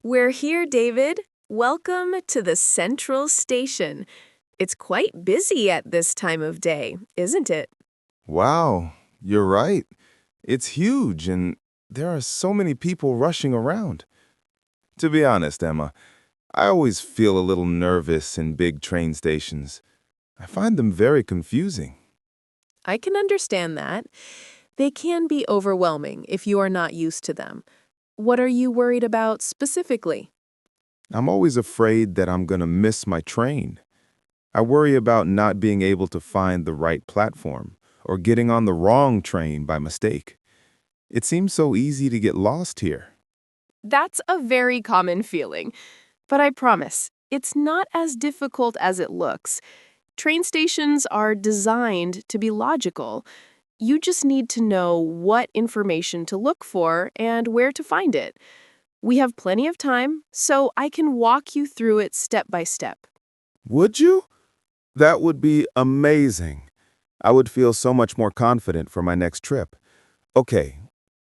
We're here, David. Welcome to the Central Station. It's quite busy at this time of day, isn't it? Wow, you're right. It's huge and there are so many people rushing around. To be honest, Emma, I always feel a little nervous in big train stations. I find them very confusing. I can understand that. They can be overwhelming if you are not used to them. What are you worried about specifically? I'm always afraid that I'm going to miss my train. I worry about not being able to find the right platform or getting on the wrong train by mistake. It seems so easy to get lost here. That's a very common feeling, but I promise, it's not as difficult as it looks. Train stations are designed to be logical. You just need to know what information to look for and where to find it. We have plenty of time, so I can walk you through it step by step. Would you? That would be amazing. I would feel so much more confident for my next trip. Okay,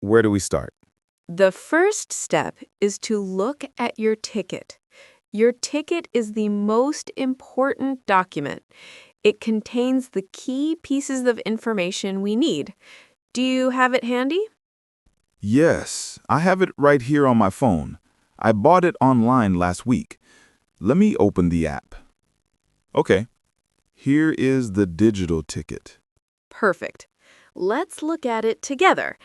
where do we start? The first step is to look at your ticket. Your ticket is the most important document. It contains the key pieces of information we need. Do you have it handy? Yes, I have it right here on my phone. I bought it online last week. Let me open the app. Okay, here is the digital ticket. Perfect. Let's look at it together.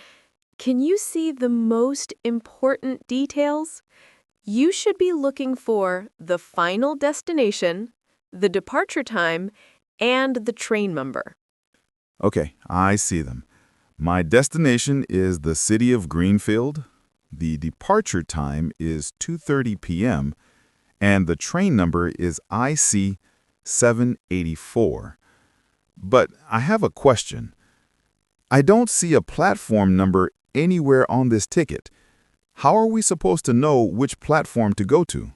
Can you see the most important details? You should be looking for the final destination, the departure time, and the train number. Okay, I see them. My destination is the city of Greenfield. The departure time is 2:30 p.m. and the train number is IC 784. But I have a question. I don't see a platform number anywhere on this ticket. How are we supposed to know which platform to go to?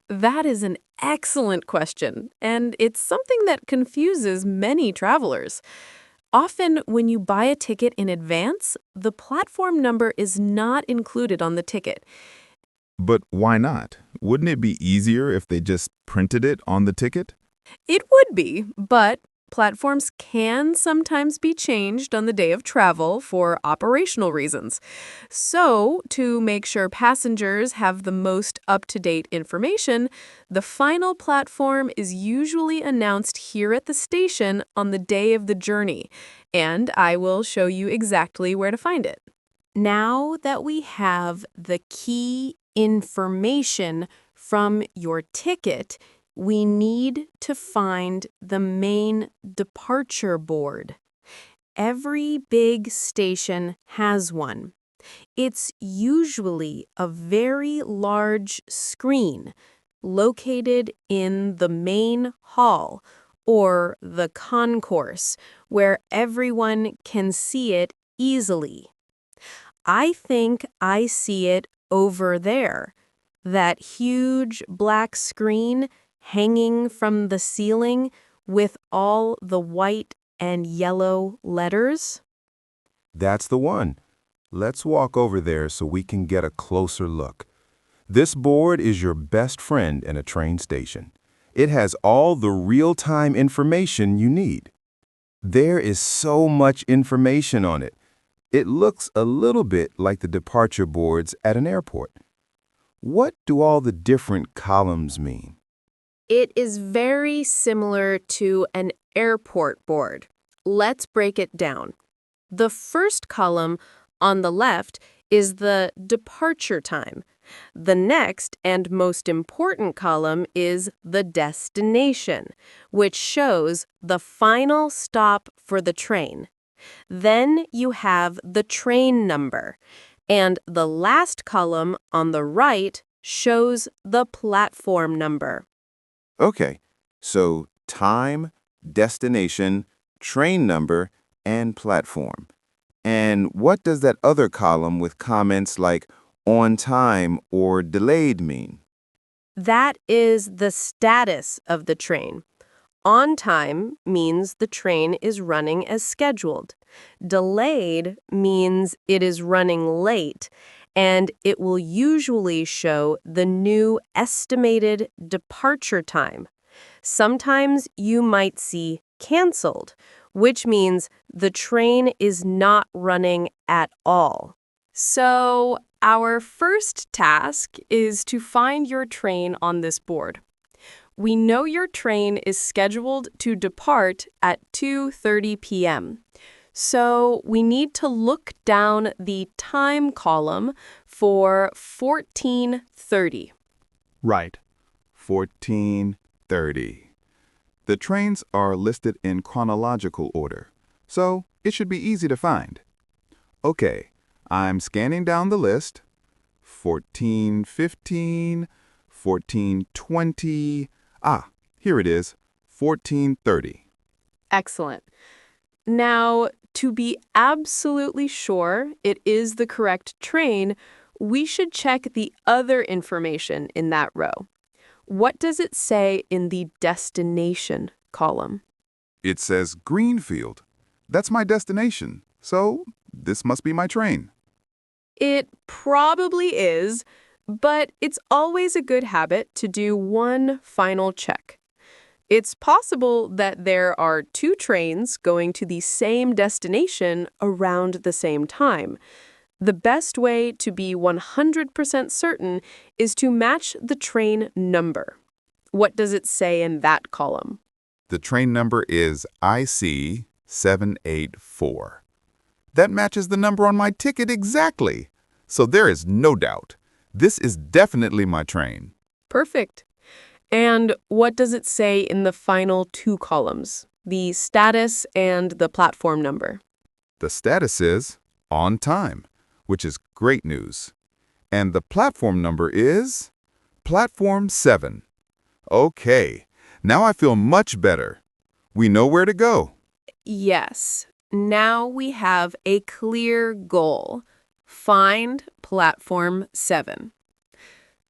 That is an excellent question, and it's something that confuses many travelers. Often, when you buy a ticket in advance, the platform number is not included on the ticket. But why not? Wouldn't it be easier if they just printed it on the ticket? It would be, but platforms can sometimes be changed on the day of travel for operational reasons. So, to make sure passengers have the most up-to-date information, the final platform is usually announced here at the station on the day of the journey, and I will show you exactly where to find it. Now that we have the key information from your ticket, we need to find the main departure board. Every big station has one. It's usually a very large screen located in the main hall or the concourse where everyone can see it easily. I think I see it over there. That huge black screen hanging from the ceiling with all the white and yellow letters. That's the one. Let's walk over there so we can get a closer look. This board is your best friend in a train station. It has all the real-time information you need. There is so much information on it. It looks a little bit like the departure boards at an airport. What do all the different columns mean? It is very similar to an airport board. Let's break it down. The first column on the left is the departure time. The next and most important column is the destination, which shows the final stop for the train. Then you have the train number, and the last column on the right shows the platform number. Okay, so time, destination, train number, and platform. And what does that other column with comments like on time or delayed mean? That is the status of the train. On time means the train is running as scheduled. Delayed means it is running late. and it will usually show the new estimated departure time. Sometimes you might see canceled, which means the train is not running at all. So, our first task is to find your train on this board. We know your train is scheduled to depart at 2:30 p.m. So, we need to look down the time column for 14:30. Right. 14:30. The trains are listed in chronological order, so it should be easy to find. Okay, I'm scanning down the list. 14:15, 14:20. Ah, here it is. 14:30. Excellent. Now, to be absolutely sure it is the correct train, we should check the other information in that row. What does it say in the destination column? It says Greenfield. That's my destination, so this must be my train. It probably is, but it's always a good habit to do one final check. It's possible that there are two trains going to the same destination around the same time. The best way to be 100% certain is to match the train number. What does it say in that column? The train number is IC 784. That matches the number on my ticket exactly. So there is no doubt. This is definitely my train. Perfect. And what does it say in the final two columns, the status and the platform number? The status is on time, which is great news. And the platform number is Platform 7. Okay, now I feel much better. We know where to go. Yes. Now we have a clear goal. Find Platform 7.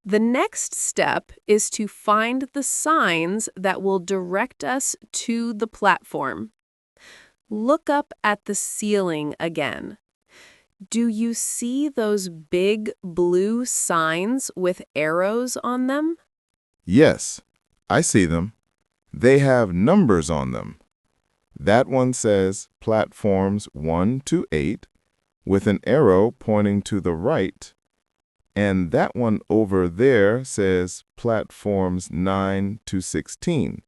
The next step is to find the signs that will direct us to the platform. Look up at the ceiling again. Do you see those big blue signs with arrows on them? Yes, I see them. They have numbers on them. That one says platforms 1 to 8 with an arrow pointing to the right. And that one over there says platforms 9 to 16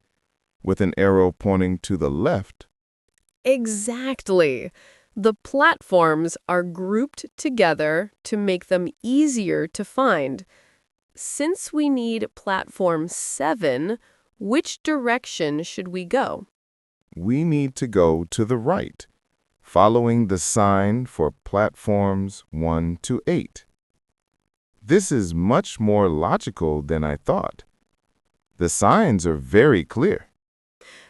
with an arrow pointing to the left. Exactly. The platforms are grouped together to make them easier to find. Since we need Platform 7, which direction should we go? We need to go to the right, following the sign for platforms 1 to 8. This is much more logical than I thought. The signs are very clear.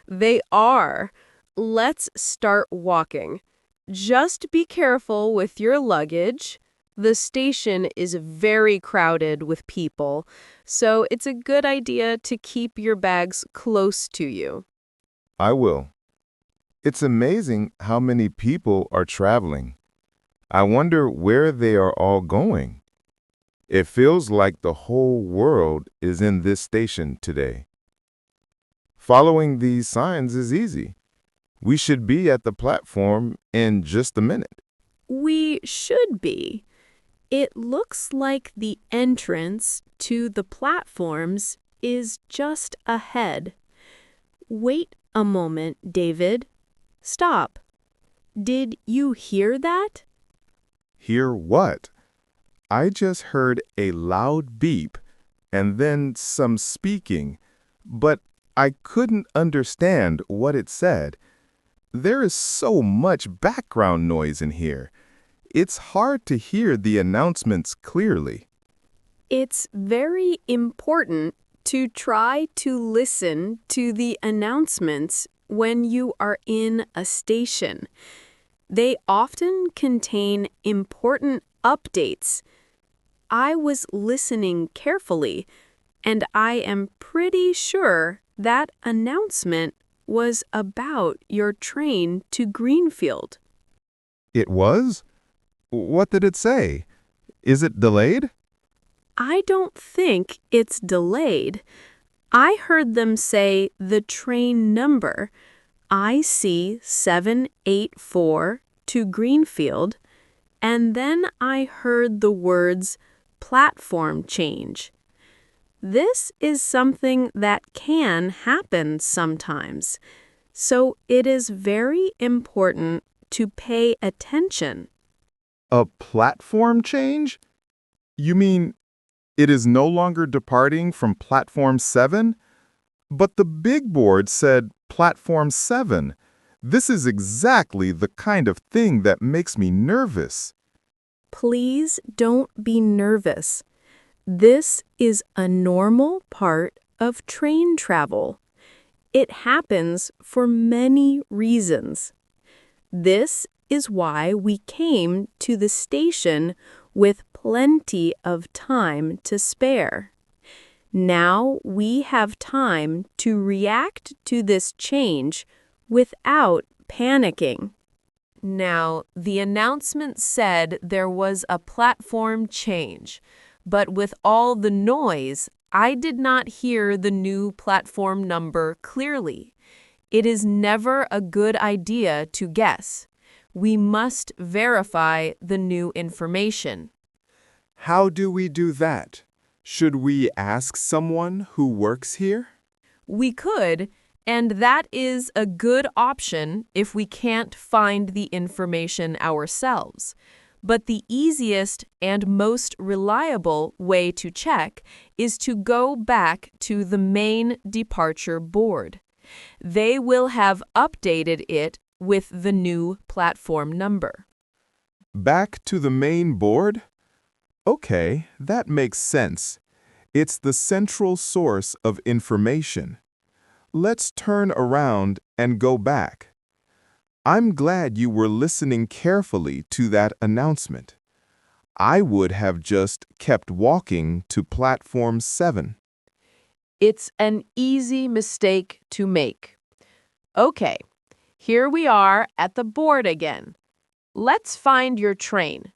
They are. Let's start walking. Just be careful with your luggage. The station is very crowded with people, so it's a good idea to keep your bags close to you. I will. It's amazing how many people are traveling. I wonder where they are all going. It feels like the whole world is in this station today. Following these signs is easy. We should be at the platform in just a minute. We should be. It looks like the entrance to the platforms is just ahead. Wait a moment, David. Stop. Did you hear that? Hear what? I just heard a loud beep and then some speaking, but I couldn't understand what it said. There is so much background noise in here. It's hard to hear the announcements clearly. It's very important to try to listen to the announcements when you are in a station. They often contain important updates. I was listening carefully, and I am pretty sure that announcement was about your train to Greenfield. It was? What did it say? Is it delayed? I don't think it's delayed. I heard them say the train number, IC784 to Greenfield, and then I heard the words platform change. This is something that can happen sometimes, so it is very important to pay attention. A platform change? You mean it is no longer departing from Platform 7? But the big board said Platform 7. This is exactly the kind of thing that makes me nervous. Please don't be nervous. This is a normal part of train travel. It happens for many reasons. This is why we came to the station with plenty of time to spare. Now we have time to react to this change without panicking. Now, the announcement said there was a platform change, but with all the noise, I did not hear the new platform number clearly. It is never a good idea to guess. We must verify the new information. How do we do that? Should we ask someone who works here? We could, and that is a good option if we can't find the information ourselves. But the easiest and most reliable way to check is to go back to the main departure board. They will have updated it with the new platform number. Back to the main board? Okay, that makes sense. It's the central source of information. Let's turn around and go back. I'm glad you were listening carefully to that announcement. I would have just kept walking to Platform 7. It's an easy mistake to make. Okay, here we are at the board again. Let's find your train,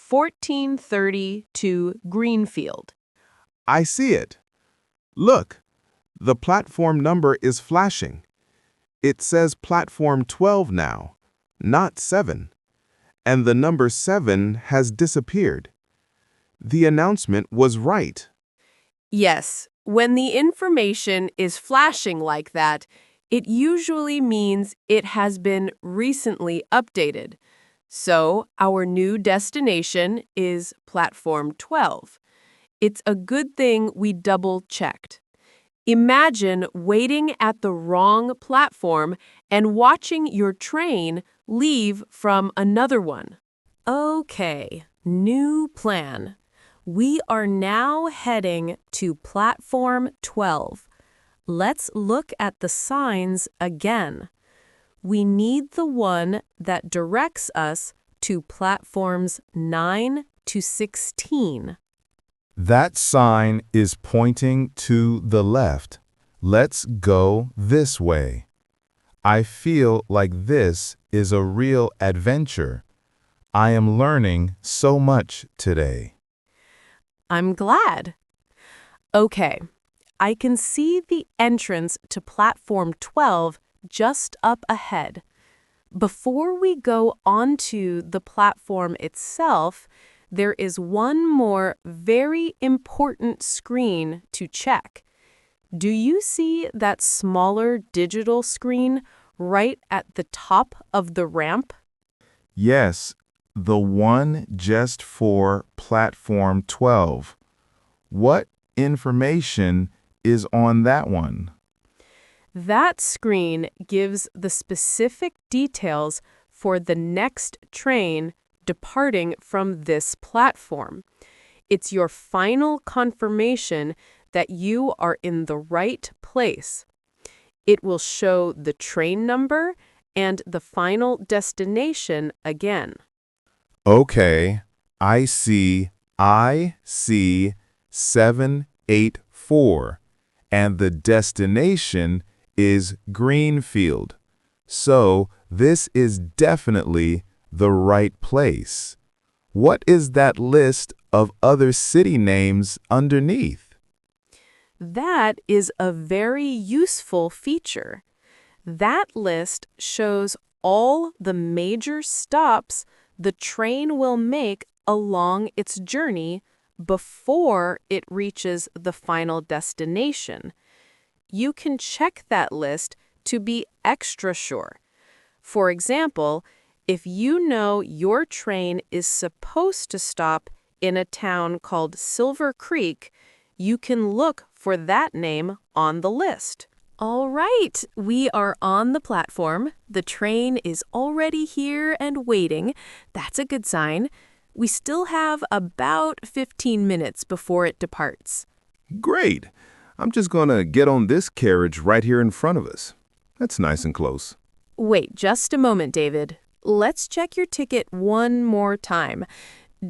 1430 to Greenfield. I see it. Look, the platform number is flashing. It says Platform 12 now, not 7. And the number 7 has disappeared. The announcement was right. Yes, when the information is flashing like that, it usually means it has been recently updated. So our new destination is Platform 12. It's a good thing we double-checked. Imagine waiting at the wrong platform and watching your train leave from another one. Okay, new plan. We are now heading to Platform 12. Let's look at the signs again. We need the one that directs us to Platforms 9 to 16. That sign is pointing to the left. Let's go this way. I feel like this is a real adventure. I am learning so much today. I'm glad. Okay, I can see the entrance to Platform 12 just up ahead. Before we go onto the platform itself, there is one more very important screen to check. Do you see that smaller digital screen right at the top of the ramp? Yes, the one just for Platform 12. What information is on that one? That screen gives the specific details for the next train departing from this platform. It's your final confirmation that you are in the right place. It will show the train number and the final destination again. Okay, I see IC784, and the destination is Greenfield. So this is definitely the right place. What is that list of other city names underneath. That is a very useful feature. That list shows all the major stops the train will make along its journey before it reaches the final destination. You can check that list to be extra sure. For example, if you know your train is supposed to stop in a town called Silver Creek, you can look for that name on the list. All right, we are on the platform. The train is already here and waiting. That's a good sign. We still have about 15 minutes before it departs. Great. I'm just going to get on this carriage right here in front of us. That's nice and close. Wait just a moment, David. Let's check your ticket one more time.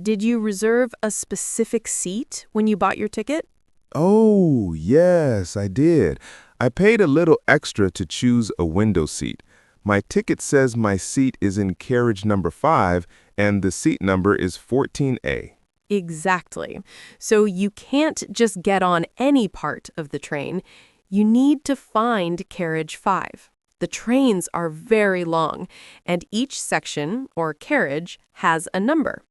Did you reserve a specific seat when you bought your ticket? Oh, yes, I did. I paid a little extra to choose a window seat. My ticket says my seat is in carriage number 5 and the seat number is 14A. Exactly. So you can't just get on any part of the train. You need to find carriage 5. The trains are very long, and each section, or carriage, has a number.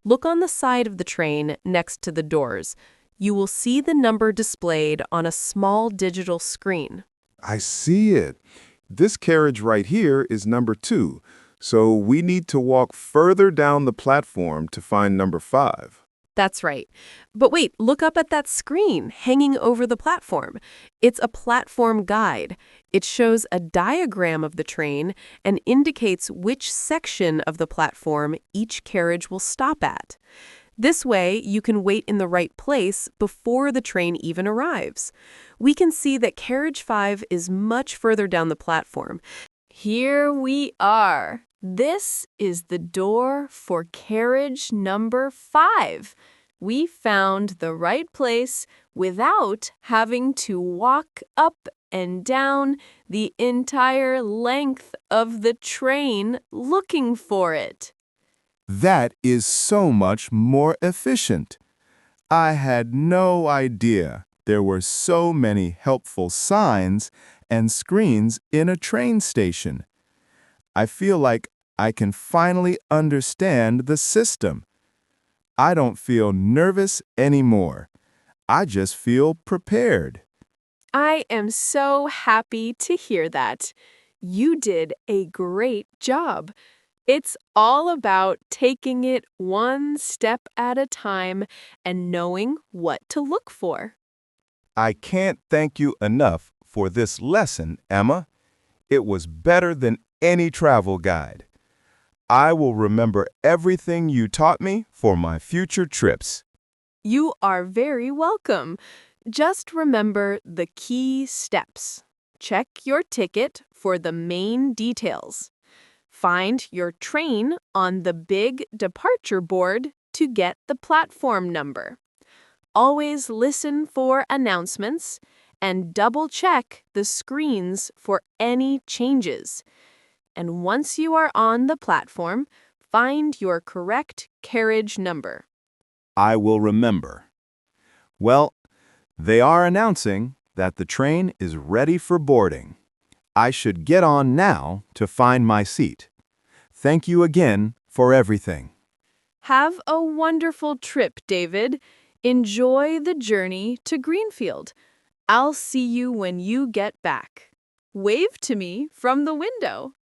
Look on the side of the train next to the doors. You will see the number displayed on a small digital screen. I see it. This carriage right here is number 2, so we need to walk further down the platform to find number 5. That's right. But wait, look up at that screen hanging over the platform. It's a platform guide. It shows a diagram of the train and indicates which section of the platform each carriage will stop at. This way, you can wait in the right place before the train even arrives. We can see that carriage 5 is much further down the platform. Here we are. This is the door for carriage number 5. We found the right place without having to walk up and down the entire length of the train looking for it. That is so much more efficient. I had no idea there were so many helpful signs and screens in a train station. I feel like I can finally understand the system. I don't feel nervous anymore. I just feel prepared. I am so happy to hear that. You did a great job. It's all about taking it one step at a time and knowing what to look for. I can't thank you enough for this lesson, Emma. It was better than any travel guide. I will remember everything you taught me for my future trips. You are very welcome. Just remember the key steps. Check your ticket for the main details. Find your train on the big departure board to get the platform number. Always listen for announcements and double-check the screens for any changes. And once you are on the platform, find your correct carriage number. I will remember. Well, they are announcing that the train is ready for boarding. I should get on now to find my seat. Thank you again for everything. Have a wonderful trip, David. Enjoy the journey to Greenfield. I'll see you when you get back. Wave to me from the window.